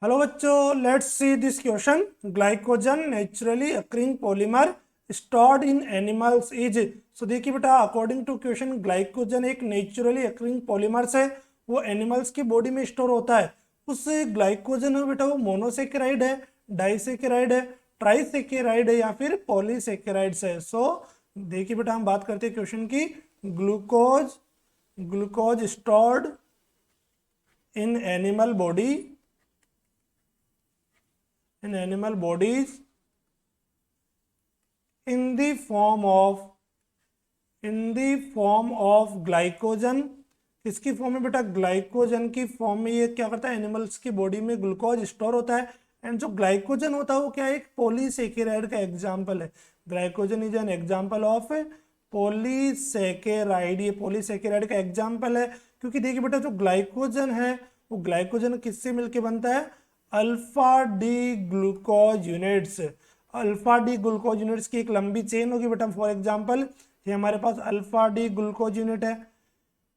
Hello बच्चों, let's see this question. Glycogen naturally occurring polymer stored in animals is. So देखिए बेटा, according to question glycogen एक naturally occurring polymers है, वो animals की body में स्टोर होता है। उस ग्लाइकोजन है बेटा, वो मोनोसेकेराइड है, डाइसेकेराइड है, ट्राइसेकेराइड है या फिर पॉलीसेकेराइड्स है। सो देखिए बेटा, हम बात करते हैं क्वेश्चन की। Glucose glucose stored in animal body in animal bodies in the form of glycogen। किसकी फॉर्म में बेटा? ग्लाइकोजन की फॉर्म में ये क्या करता है, एनिमल्स की बॉडी में ग्लूकोज स्टोर होता है। एंड जो ग्लाइकोजन होता है वो क्या है, एक पॉलीसेकेराइड का एग्जाम्पल है। Glycogen is an example of polysaccharide. ये पॉलीसेकेराइड का एग्जाम्पल है, क्योंकि देखिए बेटा, जो ग्लाइकोजन है वो ग्लाइकोजन किससे मिलके बनता है? Alpha D glucose units. Alpha D glucose units की एक लंबी चेन होगी बेटा। फॉर एग्जांपल, ये हमारे पास अल्फा डी ग्लूकोज यूनिट है,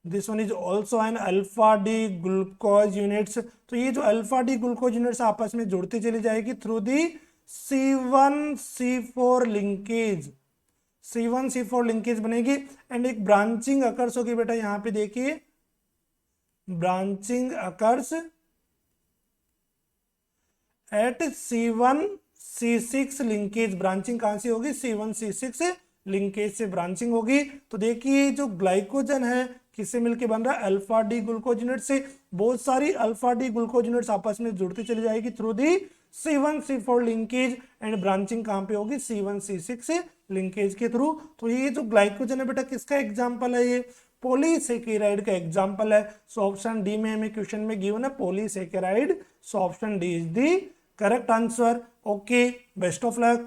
this one is also an alpha D glucose units. तो ये जो अल्फा डी ग्लूकोज यूनिट्स आपस में जुड़ती चली जाएगी through the C1C4 linkage. C1C4 linkage बनेगी एंड एक ब्रांचिंग अकर्स होगी बेटा। यहाँ पे देखिए, branching occurs at C1C6 linkage. Branching कहां से होगी? C1C6 लिंकेज से ब्रांचिंग होगी। तो देखिए, जो ग्लाइकोजन है किससे मिलके बन रहा है? अल्फा डी ग्लूकोज यूनिट से। बहुत सारी अल्फा डी ग्लूकोज यूनिट्स आपस में जुड़ती चली जाएगी through the C1C4 linkage and branching कहां पे होगी? C1C6 लिंकेज के थ्रू। तो ये जो ग्लाइकोजन है बेटा, किसका एग्जाम्पल है? ये पॉलीसेकेराइड का एग्जाम्पल है। सो ऑप्शन डी में हमें क्वेश्चन में गिवन है polysaccharide. So option D is the correct answer. Okay, best of luck.